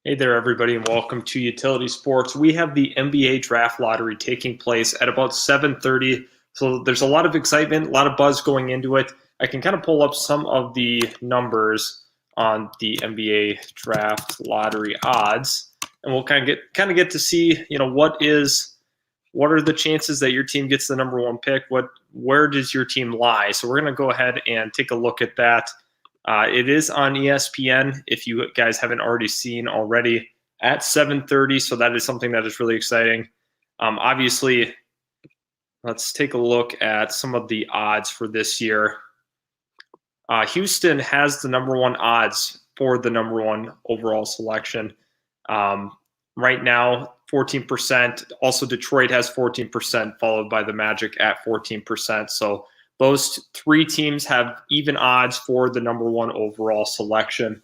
Hey there, everybody, and welcome to Utility Sports. We have the NBA Draft Lottery taking place at about 7:30, so there's a lot of excitement, a lot of buzz going into it. I can kind of pull up some of the numbers on the NBA Draft Lottery odds, and we'll kind of get to see, what are the chances that your team gets the number one pick? Where does your team lie? So we're going to go ahead and take a look at that. It is on ESPN if you guys haven't already seen already at 7:30. So that is something that is really exciting. Obviously, let's take a look at some of the odds for this year. Houston has the number one odds for the number one overall selection. Right now, 14%. Also, Detroit has 14%, followed by the Magic at 14%. So those three teams have even odds for the number one overall selection.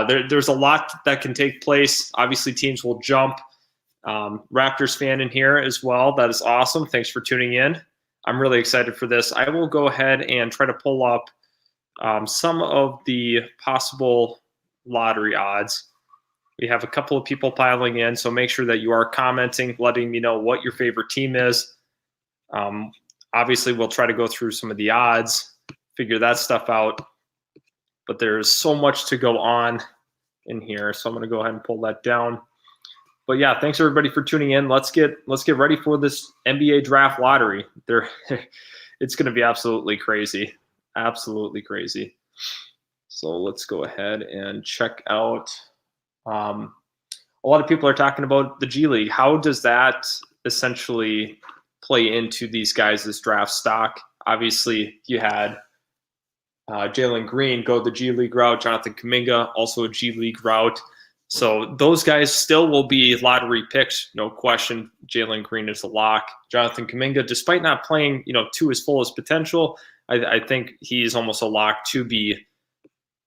There's a lot that can take place. Obviously, teams will jump. Raptors fan in here as well. That is awesome. Thanks for tuning in. I'm really excited for this. I will go ahead and try to pull up some of the possible lottery odds. We have a couple of people piling in, so make sure that you are commenting, letting me know what your favorite team is. Obviously, we'll try to go through some of the odds, figure that stuff out. But there's so much to go on in here, so I'm going to go ahead and pull that down. But yeah, thanks everybody for tuning in. Let's get ready for this NBA Draft Lottery. It's going to be absolutely crazy, absolutely crazy. So let's go ahead and check out. A lot of people are talking about the G League. How does that essentially play into these guys' draft stock? Obviously, you had Jalen Green go the G League route, Jonathan Kuminga also a G League route. So those guys still will be lottery picks, no question. Jalen Green is a lock. Jonathan Kuminga, despite not playing, to his fullest potential, I think he's almost a lock to be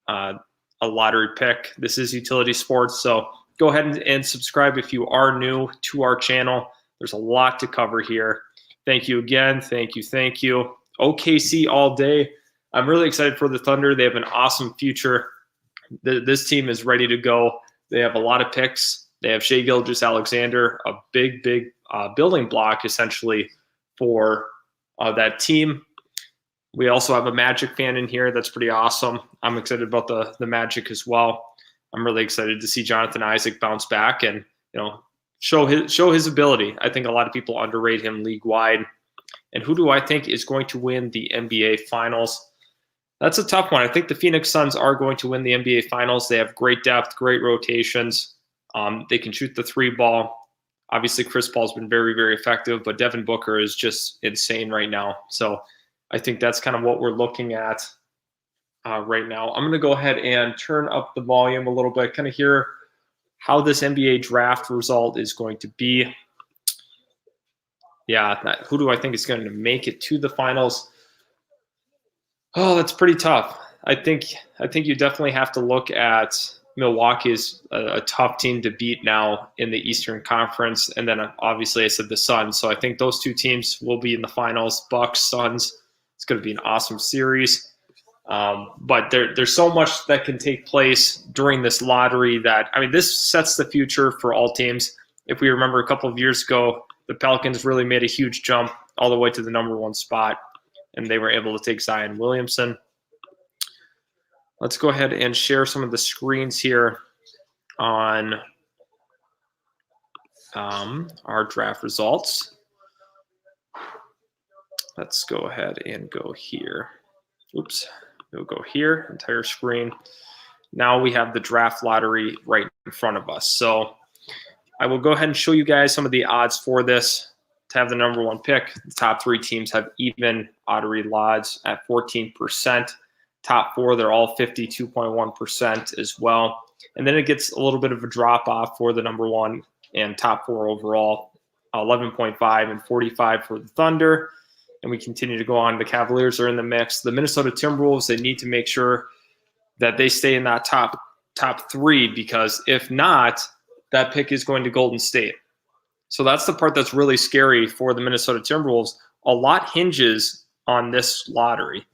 a lottery pick. This is Utility Sports, so go ahead and subscribe if you are new to our channel. There's a lot to cover here. Thank you again. Thank you. OKC all day. I'm really excited for the Thunder. They have an awesome future. This team is ready to go. They have a lot of picks. They have Shai Gilgeous-Alexander, a big building block essentially for that team. We also have a Magic fan in here. That's pretty awesome. I'm excited about the Magic as well. I'm really excited to see Jonathan Isaac bounce back and show his ability. I think a lot of people underrate him league wide. And who do I think is going to win the NBA Finals? That's a tough one. I think the Phoenix Suns are going to win the NBA Finals. They have great depth, great rotations. They can shoot the three ball. Obviously, Chris Paul's been very, very effective, but Devin Booker is just insane right now. So I think that's kind of what we're looking at right now. I'm going to go ahead and turn up the volume a little bit, kind of hear how this NBA draft result is going to be. Yeah, who do I think is going to make it to the finals? Oh, that's pretty tough. I think you definitely have to look at Milwaukee as a tough team to beat now in the Eastern Conference, and then obviously I said the Suns. So I think those two teams will be in the finals. Bucks, Suns. It's going to be an awesome series. But there's so much that can take place during this lottery that, this sets the future for all teams. If we remember a couple of years ago, the Pelicans really made a huge jump all the way to the number one spot, and they were able to take Zion Williamson. Let's go ahead and share some of the screens here on our draft results. Let's go ahead and go here. Oops. We'll go here, entire screen. Now we have the draft lottery right in front of us. So I will go ahead and show you guys some of the odds for this. To have the number one pick, the top three teams have even lottery odds at 14%. Top four, they're all 52.1% as well. And then it gets a little bit of a drop off for the number one and top four overall, 11.5 and 45 for the Thunder. And we continue to go on. The Cavaliers are in the mix. The Minnesota Timberwolves, they need to make sure that they stay in that top three, because if not, that pick is going to Golden State. So that's the part that's really scary for the Minnesota Timberwolves. A lot hinges on this lottery.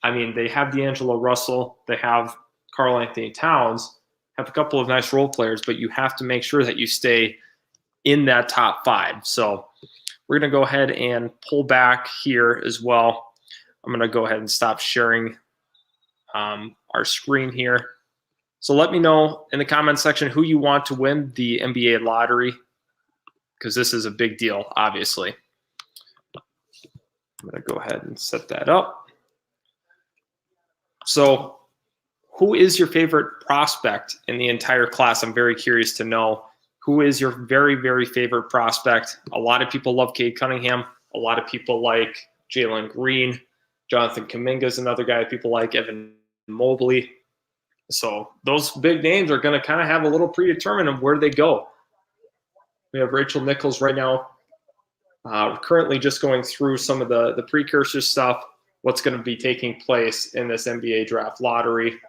They have D'Angelo Russell. They have Karl Anthony Towns. have a couple of nice role players, but you have to make sure that you stay in that top 5. So we're going to go ahead and pull back here as well. I'm going to go ahead and stop sharing our screen here. So let me know in the comments section who you want to win the NBA lottery, because this is a big deal, obviously. I'm going to go ahead and set that up. So who is your favorite prospect in the entire class? I'm very curious to know. Who is your very, very favorite prospect? A lot of people love Cade Cunningham. A lot of people like Jalen Green. Jonathan Kuminga is another guy people like. Evan Mobley. So those big names are going to kind of have a little predetermined of where they go. We have Rachel Nichols right now. We're currently just going through some of the precursor stuff, what's going to be taking place in this NBA draft lottery.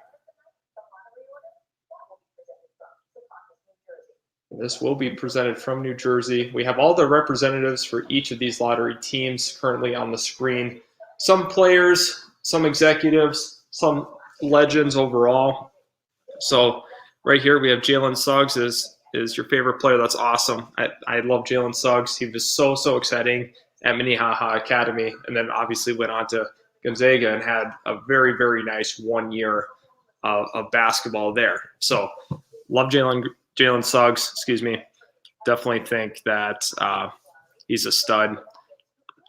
This will be presented from New Jersey. We have all the representatives for each of these lottery teams currently on the screen. Some players, some executives, some legends overall. So right here we have Jalen Suggs is your favorite player. That's awesome. I love Jalen Suggs. He was so exciting at Minnehaha Academy, and then obviously went on to Gonzaga and had a very, very nice 1 year of basketball there. So love Jalen Suggs, excuse me. Definitely think that he's a stud.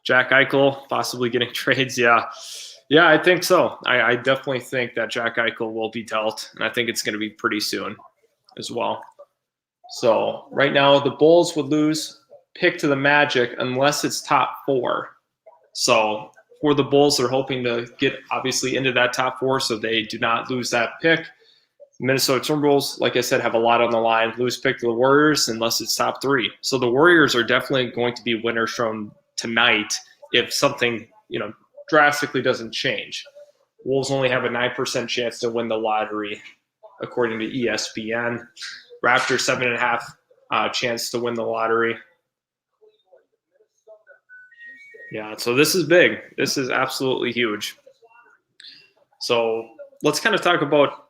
Jack Eichel possibly getting trades. Yeah, I think so. I definitely think that Jack Eichel will be dealt, and I think it's going to be pretty soon as well. So right now the Bulls would lose pick to the Magic unless it's top 4. So for the Bulls, they're hoping to get obviously into that top 4 so they do not lose that pick. Minnesota Timberwolves, like I said, have a lot on the line. Lose pick to the Warriors unless it's top 3. So the Warriors are definitely going to be winners from tonight if something, drastically doesn't change. Wolves only have a 9% chance to win the lottery, according to ESPN. Raptors 7.5 chance to win the lottery. Yeah, so this is big. This is absolutely huge. So let's kind of talk about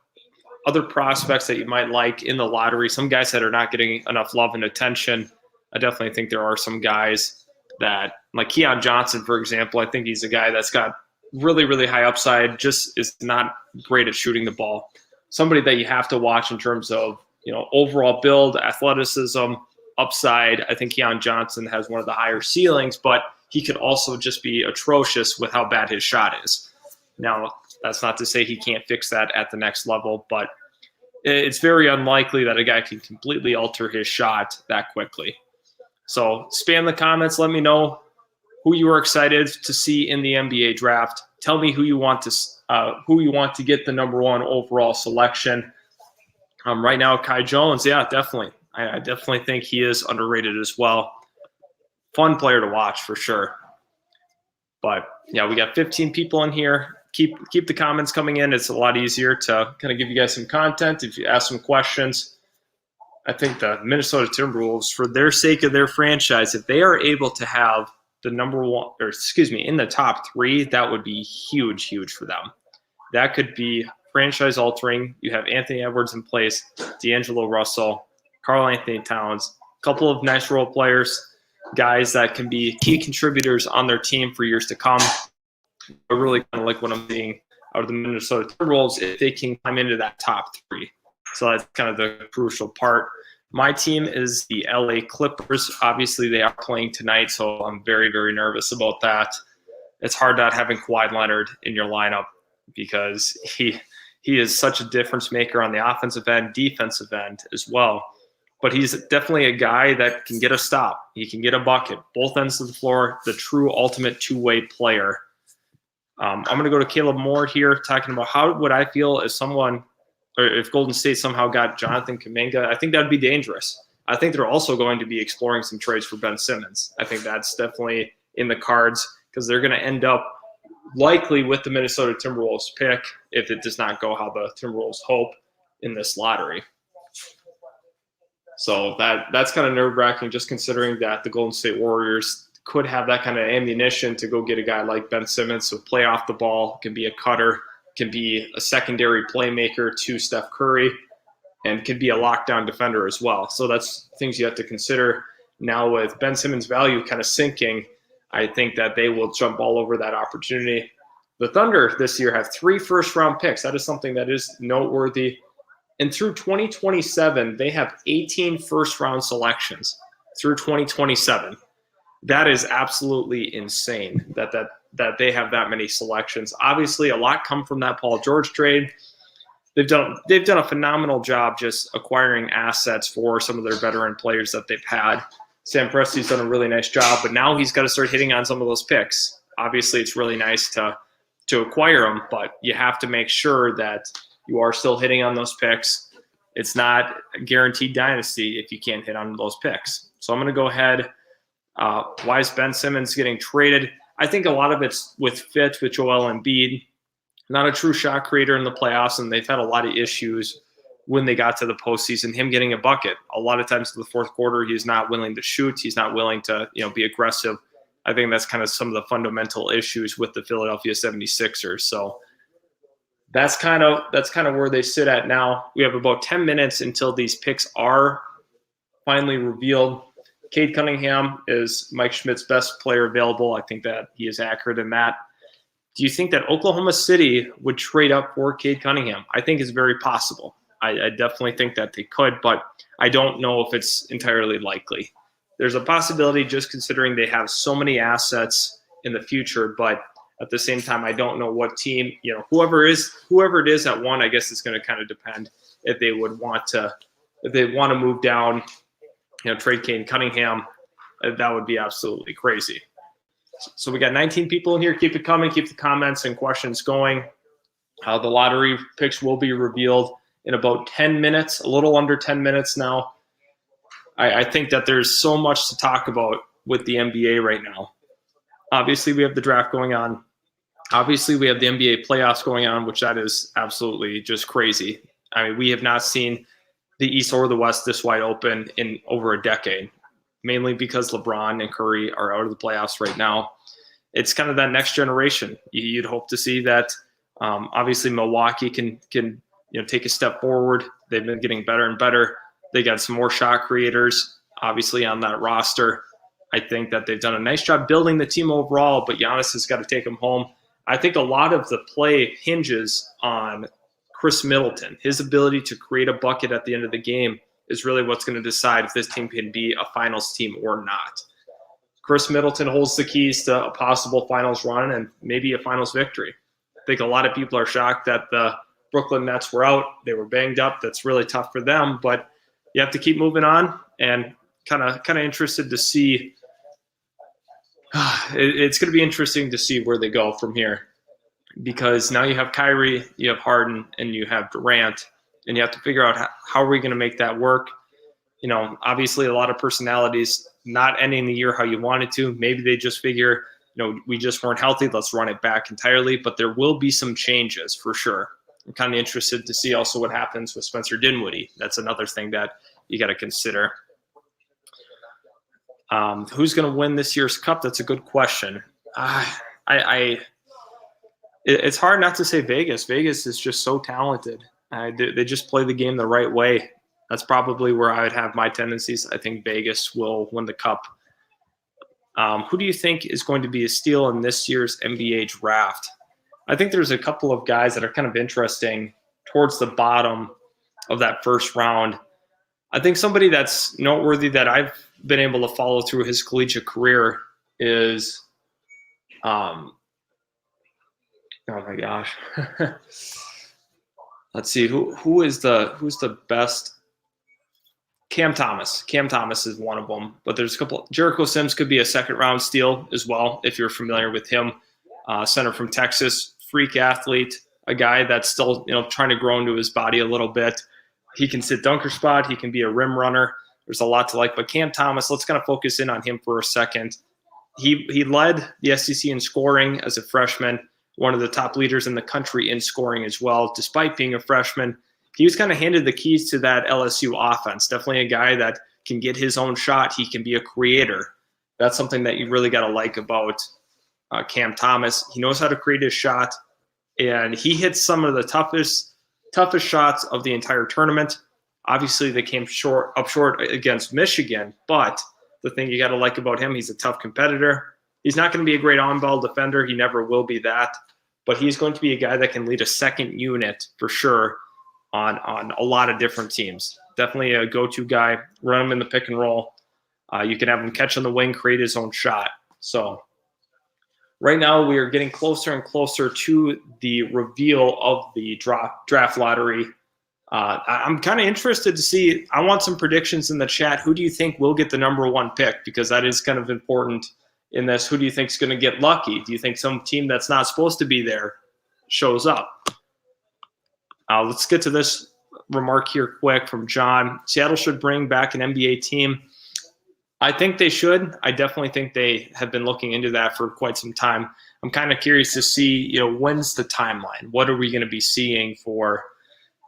other prospects that you might like in the lottery. Some guys that are not getting enough love and attention. I definitely think there are some guys that, like Keon Johnson, for example, I think he's a guy that's got really, really high upside, just is not great at shooting the ball. Somebody that you have to watch in terms of, overall build, athleticism, upside. I think Keon Johnson has one of the higher ceilings, but he could also just be atrocious with how bad his shot is. Now, that's not to say he can't fix that at the next level, but it's very unlikely that a guy can completely alter his shot that quickly. So spam the comments. Let me know who you are excited to see in the NBA draft. Tell me who you want to get the number 1 overall selection. Right now, Kai Jones, yeah, definitely. I definitely think he is underrated as well. Fun player to watch for sure. But yeah, we got 15 people in here. Keep the comments coming in. It's a lot easier to kind of give you guys some content if you ask some questions. I think the Minnesota Timberwolves, for their sake of their franchise, if they are able to have the number 1, in the top 3, that would be huge for them. That could be franchise altering. You have Anthony Edwards in place, D'Angelo Russell, Karl Anthony Towns, a couple of nice role players, guys that can be key contributors on their team for years to come. I really kind of like what I'm seeing out of the Minnesota Timberwolves if they can climb into that top 3. So that's kind of the crucial part. My team is the LA Clippers. Obviously, they are playing tonight, so I'm very, very nervous about that. It's hard not having Kawhi Leonard in your lineup because he is such a difference maker on the offensive end, defensive end as well. But he's definitely a guy that can get a stop. He can get a bucket, both ends of the floor, the true ultimate two-way player. I'm going to go to Caleb Moore here, talking about how would I feel if if Golden State somehow got Jonathan Kuminga. I think that would be dangerous. I think they're also going to be exploring some trades for Ben Simmons. I think that's definitely in the cards because they're going to end up likely with the Minnesota Timberwolves pick if it does not go how the Timberwolves hope in this lottery. So that's kind of nerve-wracking, just considering that the Golden State Warriors could have that kind of ammunition to go get a guy like Ben Simmons, so play off the ball, can be a cutter, can be a secondary playmaker to Steph Curry. and could be a lockdown defender as well. So that's things you have to consider. Now with Ben Simmons' value kind of sinking, I think that they will jump all over that opportunity. The Thunder this year have 3 first-round picks. That is something that is noteworthy. And through 2027, they have 18 first-round selections through 2027. That is absolutely insane that they have that many selections. Obviously, a lot come from that Paul George trade. They've done a phenomenal job just acquiring assets for some of their veteran players that they've had. Sam Presti's done a really nice job, but now he's got to start hitting on some of those picks. Obviously, it's really nice to acquire them, but you have to make sure that you are still hitting on those picks. It's not a guaranteed dynasty if you can't hit on those picks. So I'm going to go ahead. Why is Ben Simmons getting traded? I think a lot of it's with fit with Joel Embiid. Not a true shot creator in the playoffs, and they've had a lot of issues when they got to the postseason. Him getting a bucket. A lot of times in the fourth quarter, he's not willing to shoot. He's not willing to be aggressive. I think that's kind of some of the fundamental issues with the Philadelphia 76ers. So that's kind of where they sit at now. We have about 10 minutes until these picks are finally revealed. Cade Cunningham is Mike Schmidt's best player available. I think that he is accurate in that. Do you think that Oklahoma City would trade up for Cade Cunningham? I think it's very possible. I definitely think that they could, but I don't know if it's entirely likely. There's a possibility just considering they have so many assets in the future, but at the same time, I don't know what team, whoever it is at one, I guess it's going to kind of depend if they want to move down, trade Cade Cunningham. That would be absolutely crazy. So we got 19 people in here. Keep it coming. Keep the comments and questions going. The lottery picks will be revealed in about 10 minutes, a little under 10 minutes now. I think that there's so much to talk about with the NBA right now. Obviously, we have the draft going on. Obviously, we have the NBA playoffs going on, which that is absolutely just crazy. I mean, we have not seen the East or the West this wide open in over a decade, mainly because LeBron and Curry are out of the playoffs right now. It's kind of that next generation. You'd hope to see that. Obviously, Milwaukee can take a step forward. They've been getting better and better. They got some more shot creators, obviously, on that roster. I think that they've done a nice job building the team overall, but Giannis has got to take them home. I think a lot of the play hinges on Chris Middleton. His ability to create a bucket at the end of the game is really what's going to decide if this team can be a finals team or not. Chris Middleton holds the keys to a possible finals run and maybe a finals victory. I think a lot of people are shocked that the Brooklyn Nets were out. They were banged up. That's really tough for them, but you have to keep moving on, and kind of interested to see. It's going to be interesting to see where they go from here, because now you have Kyrie, you have Harden, and you have Durant, and you have to figure out how are we going to make that work. Obviously a lot of personalities not ending the year how you wanted to. Maybe they just figure, we just weren't healthy. Let's run it back entirely. But there will be some changes for sure. I'm kind of interested to see also what happens with Spencer Dinwiddie. That's another thing that you got to consider. Who's going to win this year's cup? That's a good question. It's hard not to say Vegas. Vegas is just so talented. They just play the game the right way. That's probably where I would have my tendencies. I think Vegas will win the cup. Who do you think is going to be a steal in this year's NBA draft? I think there's a couple of guys that are kind of interesting towards the bottom of that first round. I think somebody that's noteworthy that I've been able to follow through his collegiate career is, oh my gosh, let's see who's the best. Cam Thomas. Cam Thomas is one of them, but there's a couple. Jericho Sims could be a second round steal as well if you're familiar with him. Center from Texas, freak athlete, a guy that's still trying to grow into his body a little bit. He can sit dunker spot. He can be a rim runner. There's a lot to like. But Cam Thomas, let's kind of focus in on him for a second. He led the SEC in scoring as a freshman, one of the top leaders in the country in scoring as well, despite being a freshman. He was kind of handed the keys to that LSU offense. Definitely a guy that can get his own shot. He can be a creator. That's something that you really got to like about Cam Thomas. He knows how to create his shot, and he hits some of the toughest shots of the entire tournament. Obviously, they came up short against Michigan, but the thing you got to like about him, he's a tough competitor. He's not going to be a great on-ball defender. He never will be that, but he's going to be a guy that can lead a second unit for sure on a lot of different teams. Definitely a go-to guy. Run him in the pick and roll. You can have him catch on the wing, create his own shot. So right now we are getting closer and closer to the reveal of the draft lottery. I'm kind of interested to see. I want some predictions in the chat. Who do you think will get the number one pick? Because that is kind of important in this. Who do you think is going to get lucky? Do you think some team that's not supposed to be there shows up? Let's get to this remark here quick from John. Seattle should bring back an NBA team. I think they should. I definitely think they have been looking into that for quite some time. I'm kind of curious to see, when's the timeline? What are we going to be seeing for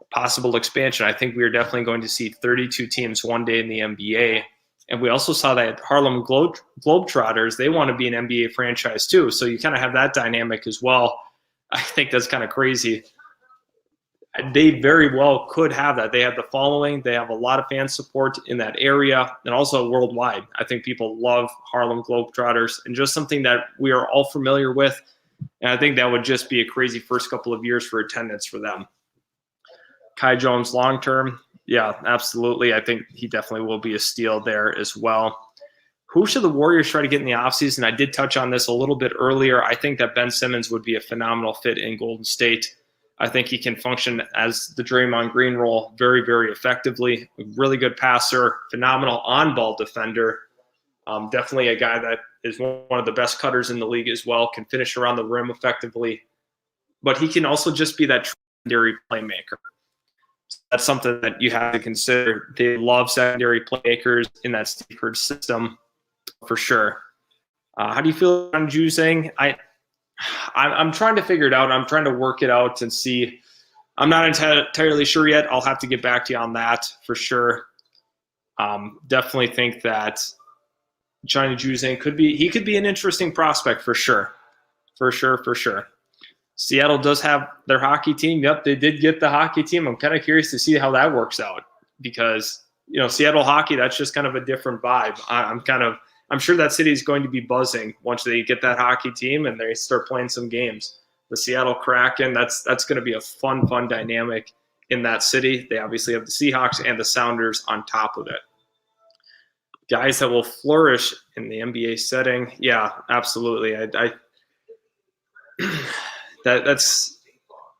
possible expansion? I think we are definitely going to see 32 teams one day in the NBA. And we also saw that Harlem Globetrotters, they want to be an NBA franchise too. So you kind of have that dynamic as well. I think that's kind of crazy. They very well could have that. They have the following. They have a lot of fan support in that area and also worldwide. I think people love Harlem Globetrotters and just something that we are all familiar with. And I think that would just be a crazy first couple of years for attendance for them. Kai Jones long-term, yeah, absolutely. I think he definitely will be a steal there as well. Who should the Warriors try to get in the offseason? I did touch on this a little bit earlier. I think that Ben Simmons would be a phenomenal fit in Golden State. I think he can function as the Draymond Green role very, very effectively. A really good passer, phenomenal on-ball defender. Definitely a guy that is one of the best cutters in the league as well, can finish around the rim effectively. But he can also just be that secondary playmaker. That's something that you have to consider. They love secondary playmakers in that Steve Kerr system for sure. How do you feel on Juzang? I'm trying to figure it out. I'm trying to work it out and see. I'm not entirely sure yet. I'll have to get back to you on that for sure. Definitely think that Johnny Juzang could be an interesting prospect for sure. For sure. Seattle does have their hockey team. Yep, they did get the hockey team. I'm kind of curious to see how that works out because, Seattle hockey, that's just kind of a different vibe. I'm sure that city is going to be buzzing once they get that hockey team and they start playing some games. The Seattle Kraken, that's going to be a fun dynamic in that city. They obviously have the Seahawks and the Sounders on top of it. Guys that will flourish in the NBA setting, yeah, absolutely. That's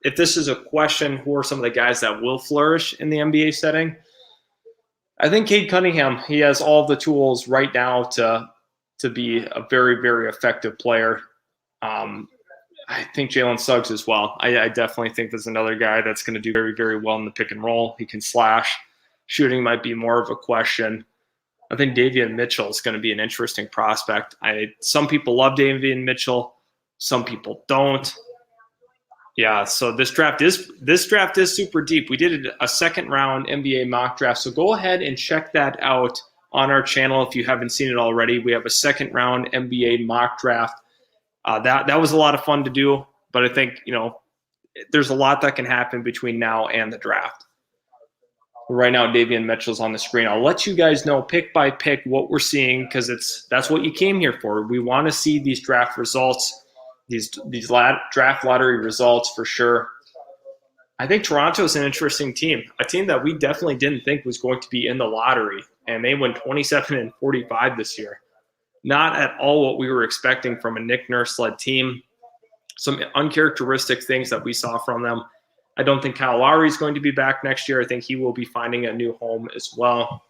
if this is a question, who are some of the guys that will flourish in the NBA setting? I think Cade Cunningham, he has all the tools right now to be a very, very effective player. I think Jalen Suggs as well. I definitely think there's another guy that's going to do very, very well in the pick and roll. He can slash. Shooting might be more of a question. I think Davion Mitchell is going to be an interesting prospect. Some people love Davion Mitchell. Some people don't. Yeah, so this draft is super deep. We did a second round NBA mock draft, so go ahead and check that out on our channel if you haven't seen it already. We have a second round NBA mock draft. That was a lot of fun to do, but I think there's a lot that can happen between now and the draft. Right now, Davion Mitchell's on the screen. I'll let you guys know pick by pick what we're seeing because that's what you came here for. We want to see these draft results. These draft lottery results for sure. I think Toronto's an interesting team, a team that we definitely didn't think was going to be in the lottery, and they went 27-45 this year. Not at all what we were expecting from a Nick Nurse-led team. Some uncharacteristic things that we saw from them. I don't think Kyle Lowry is going to be back next year. I think he will be finding a new home as well.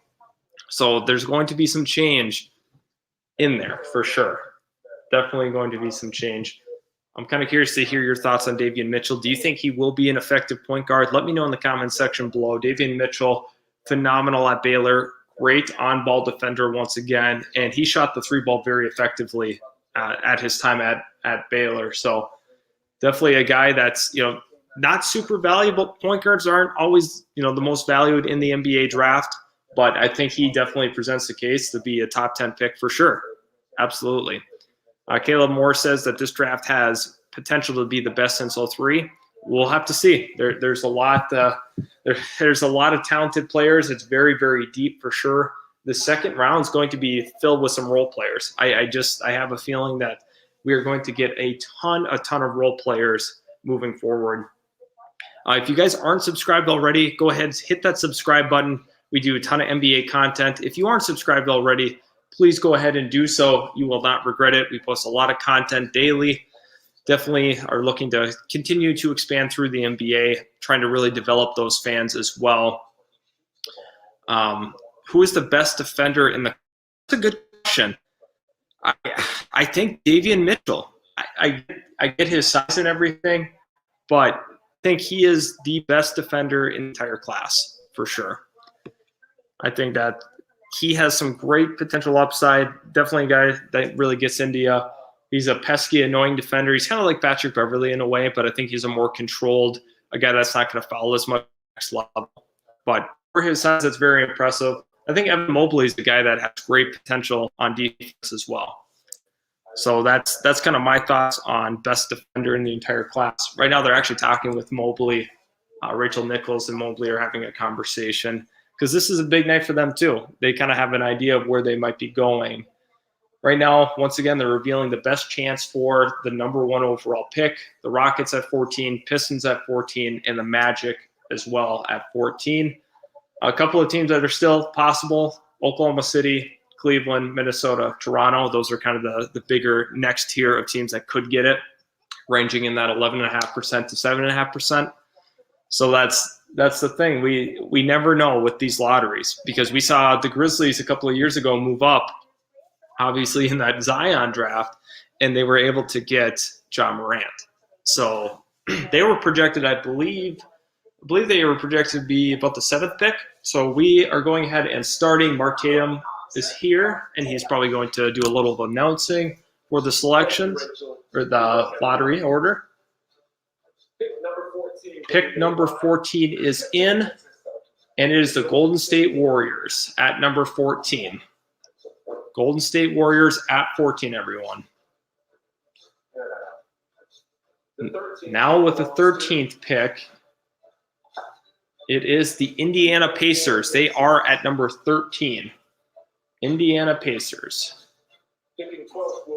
So there's going to be some change in there for sure. Definitely going to be some change. I'm kind of curious to hear your thoughts on Davion Mitchell. Do you think he will be an effective point guard? Let me know in the comments section below. Davion Mitchell, phenomenal at Baylor. Great on-ball defender once again. And he shot the three ball very effectively at his time at Baylor. So definitely a guy that's, not super valuable. Point guards aren't always, the most valued in the NBA draft. But I think he definitely presents the case to be a top 10 pick for sure. Absolutely. Caleb Moore says that this draft has potential to be the best since 03. we'll have to see. There's a lot. There's a lot of talented players. It's very, very deep for sure. The second round is going to be filled with some role players. I have a feeling that we are going to get a ton of role players moving forward. If you guys aren't subscribed already, go ahead and hit that subscribe button. We do a ton of NBA content. If you aren't subscribed already, please go ahead and do so. You will not regret it. We post a lot of content daily. Definitely are looking to continue to expand through the NBA, trying to really develop those fans as well. Who is the best defender in the – that's a good question. I think Davion Mitchell. I get his size and everything, but I think he is the best defender in the entire class for sure. I think that he has some great potential upside. Definitely a guy that really gets into you. He's a pesky, annoying defender. He's kind of like Patrick Beverley in a way, but I think he's a more controlled, a guy that's not going to foul as much next level. But for his size, that's very impressive. I think Evan Mobley is the guy that has great potential on defense as well. So that's kind of my thoughts on best defender in the entire class. Right now, they're actually talking with Mobley. Rachel Nichols and Mobley are having a conversation because this is a big night for them too. They kind of have an idea of where they might be going. Right now, once again, they're revealing the best chance for the number 1 overall pick. The Rockets at 14, Pistons at 14, and the Magic as well at 14. A couple of teams that are still possible: Oklahoma City, Cleveland, Minnesota, Toronto. Those are kind of the bigger next tier of teams that could get it, ranging in that 11.5% to 7.5%. So that's the thing. We never know with these lotteries because we saw the Grizzlies a couple of years ago move up, obviously in that Zion draft, and they were able to get Ja Morant. So they were projected, I believe they were projected to be about the 7th pick. So we are going ahead and starting. Mark Tatum is here, and he's probably going to do a little announcing for the selections or the lottery order. Pick number 14 is in, and it is the Golden State Warriors at number 14. Golden State Warriors at 14, everyone. Now with the 13th pick, it is the Indiana Pacers. They are at number 13. Indiana Pacers.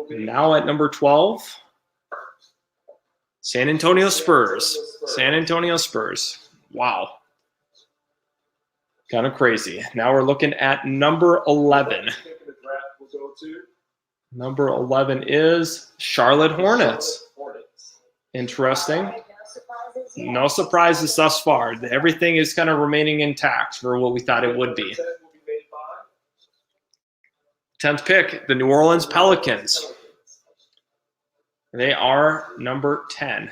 Now at number 12, San Antonio Spurs. San Antonio Spurs. Wow. Kind of crazy. Now we're looking at number 11. Number 11 is Charlotte Hornets. Interesting. No surprises thus far. Everything is kind of remaining intact for what we thought it would be. 10th pick, the New Orleans Pelicans. They are number 10.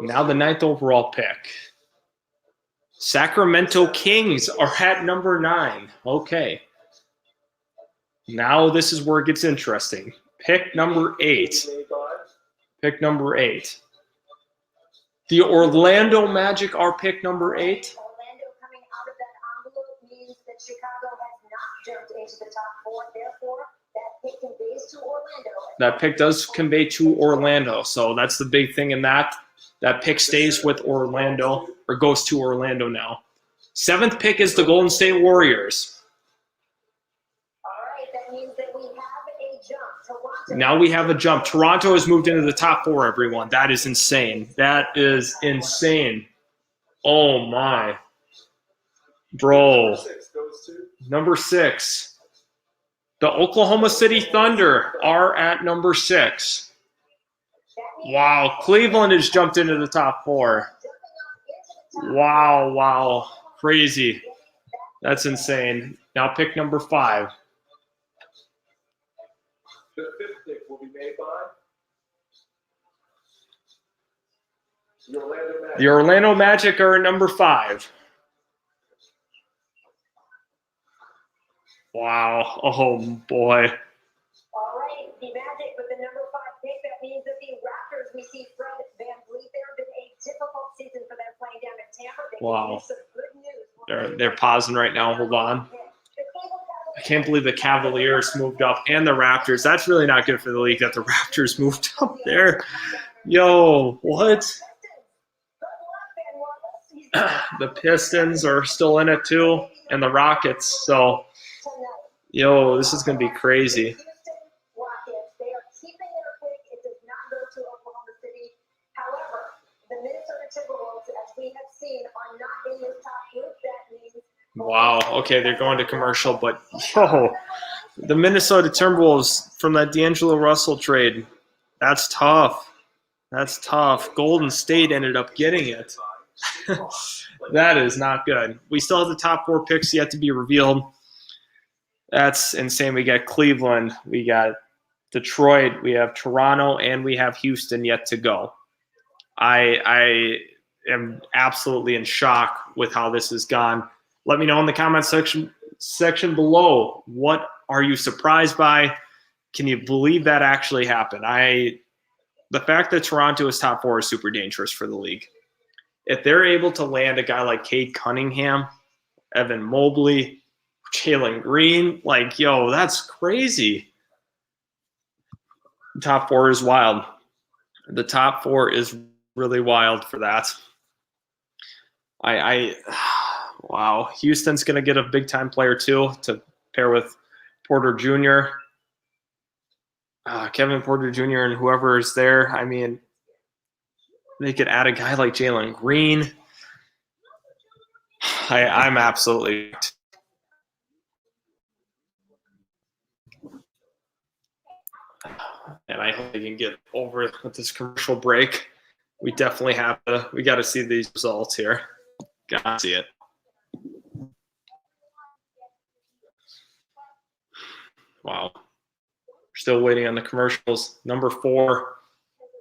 Now the 9th overall pick. Sacramento Kings are at number 9. Okay. Now this is where it gets interesting. Pick number 8. Pick number 8. The Orlando Magic are pick number 8. Orlando coming out of that envelope means that Chicago has not jumped into the top 4. Therefore, that pick conveys to Orlando. That pick does convey to Orlando. So that's the big thing in that. That pick stays with Orlando, or goes to Orlando now. 7th pick is the Golden State Warriors. Now we have a jump. Toronto has moved into the top 4, everyone. That is insane. That is insane. Oh, my. Bro. Number 6. The Oklahoma City Thunder are at number 6. Wow. Cleveland has jumped into the top 4. Wow. Crazy. That's insane. Now pick number 5. The 5th pick will be made by the Orlando Magic are at number 5. Wow. Oh, boy. All right, the Magic with the number 5 pick. That means that the Raptors, we see Fred VanVleet there. Been a difficult season for them playing down in Tampa. They wow. some good news. They're pausing right now. Hold on. I can't believe the Cavaliers moved up and the Raptors. That's really not good for the league that the Raptors moved up there. Yo, what? Good luck, Ben Wallace. The Pistons are still in it too, and the Rockets. So, Tonight. yo, this is gonna be crazy. Houston Rockets, they are keeping their pick. It does not go to Oklahoma City. However, the Minnesota Timberwolves, as we have seen, are not in this top group. That means Wow. Okay, they're going to commercial, but yo, the Minnesota Timberwolves from that D'Angelo Russell trade. That's tough. That's tough. Golden State ended up getting it. That is not good. We still have the top 4 picks yet to be revealed. That's insane. We got Cleveland, we got Detroit, we have Toronto, and we have Houston yet to go. I am absolutely in shock with how this has gone. Let me know in the comment section below. What are you surprised by? Can you believe that actually happened? The fact that Toronto is top 4 is super dangerous for the league. If they're able to land a guy like Cade Cunningham, Evan Mobley, Jalen Green, like, yo, that's crazy. The top 4 is wild. The top 4 is really wild for that. Wow. Houston's going to get a big-time player, too, to pair with Porter Jr., Kevin Porter Jr. and whoever is there. I mean, they could add a guy like Jalen Green. I'm absolutely – and I hope they can get over it with this commercial break. We definitely we got to see these results here. Got to see it. Wow. We're still waiting on the commercials. Number 4,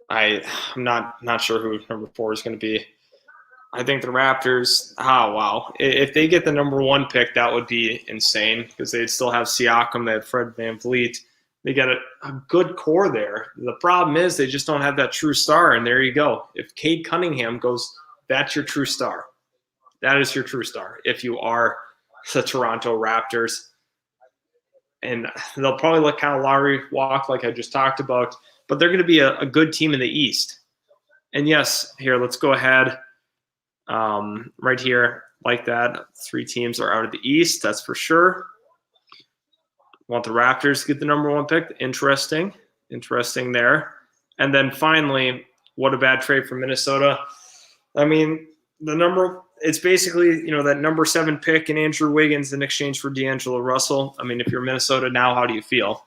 I'm not sure who number 4 is going to be. I think the Raptors, wow. If they get the number 1 pick, that would be insane because they'd still have Siakam, they have Fred VanVleet. They got a good core there. The problem is they just don't have that true star, and there you go. If Cade Cunningham goes, that's your true star. That is your true star if you are the Toronto Raptors. And they'll probably let Kyle Lowry walk like I just talked about, but they're going to be a good team in the East. And yes, here, let's go ahead right here like that. 3 teams are out of the East, that's for sure. Want the Raptors to get the number 1 pick. Interesting there. And then finally, what a bad trade for Minnesota. I mean, it's basically, that number 7 pick in Andrew Wiggins in exchange for D'Angelo Russell. I mean, if you're Minnesota now, how do you feel?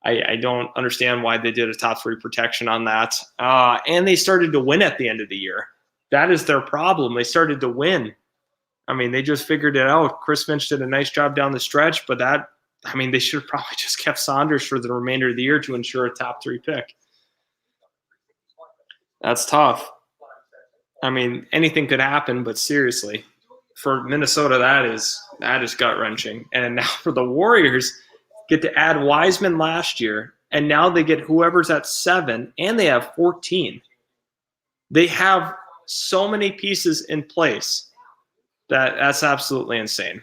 I don't understand why they did a top 3 protection on that. And they started to win at the end of the year. That is their problem. They started to win. I mean, they just figured it out. Chris Finch did a nice job down the stretch, but they should have probably just kept Saunders for the remainder of the year to ensure a top 3 pick. That's tough. I mean, anything could happen, but seriously, for Minnesota, that is gut-wrenching. And now for the Warriors, get to add Wiseman last year, and now they get whoever's at 7, and they have 14. They have so many pieces in place that's absolutely insane.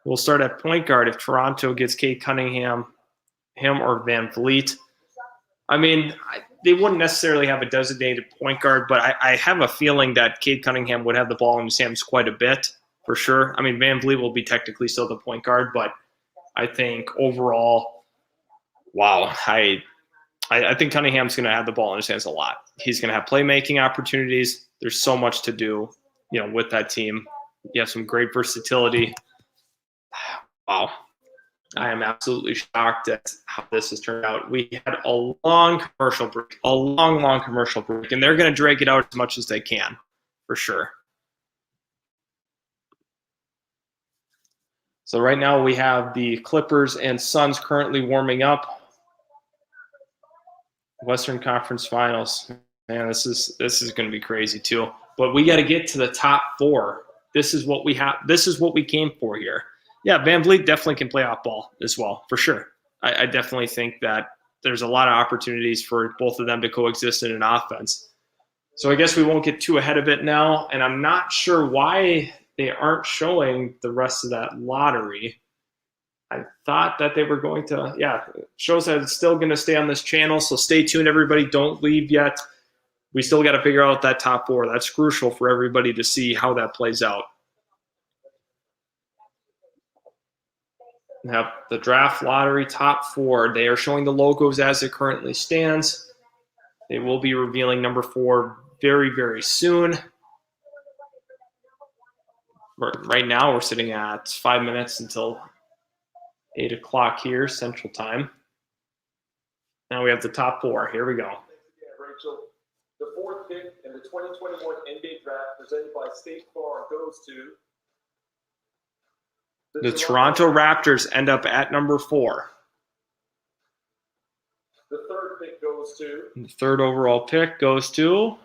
We'll start at point guard if Toronto gets Cade Cunningham, him or VanVleet. I mean, they wouldn't necessarily have a designated point guard, but I have a feeling that Cade Cunningham would have the ball in his hands quite a bit, for sure. I mean, VanVleet will be technically still the point guard, but I think overall, wow, I think Cunningham's going to have the ball in his hands a lot. He's going to have playmaking opportunities. There's so much to do, with that team. You have some great versatility. Wow. I am absolutely shocked at how this has turned out. We had a long commercial break, and they're going to drag it out as much as they can, for sure. So right now we have the Clippers and Suns currently warming up. Western Conference Finals. Man, this is going to be crazy too. But we got to get to the top 4. This is what we have. This is what we came for here. Yeah, VanVleet definitely can play off ball as well, for sure. I definitely think that there's a lot of opportunities for both of them to coexist in an offense. So I guess we won't get too ahead of it now, and I'm not sure why they aren't showing the rest of that lottery. I thought that they were going to, yeah, it shows that it's still going to stay on this channel. So stay tuned, everybody. Don't leave yet. We still got to figure out that top 4. That's crucial for everybody to see how that plays out. Now, the draft lottery top 4, they are showing the logos as it currently stands. They will be revealing number 4 very, very soon. Right now, we're sitting at 5 minutes until 8 o'clock here, Central Time. Now we have the top 4. Here we go. Thanks again, Rachel. The 4th pick in the 2021 NBA draft presented by State Farm goes to The Toronto Raptors end up at number 4. The 3rd pick goes to The 3rd overall pick goes to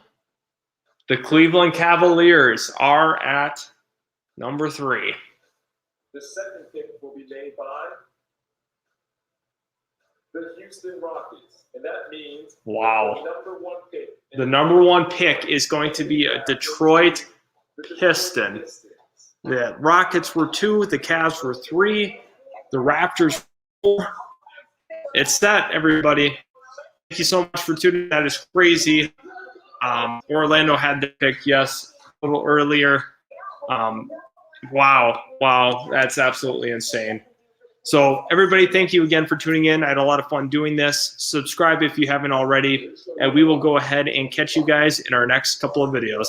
the Cleveland Cavaliers are at number 3. the 2nd pick will be made by the Houston Rockets. And that means Wow. the number 1 pick. The number 1 pick is going to be a Detroit Piston. The Rockets were 2, the Cavs were 3, the Raptors 4. It's that, everybody. Thank you so much for tuning in. That is crazy. Orlando had the pick, yes, a little earlier. Wow, that's absolutely insane. So, everybody, thank you again for tuning in. I had a lot of fun doing this. Subscribe if you haven't already, and we will go ahead and catch you guys in our next couple of videos.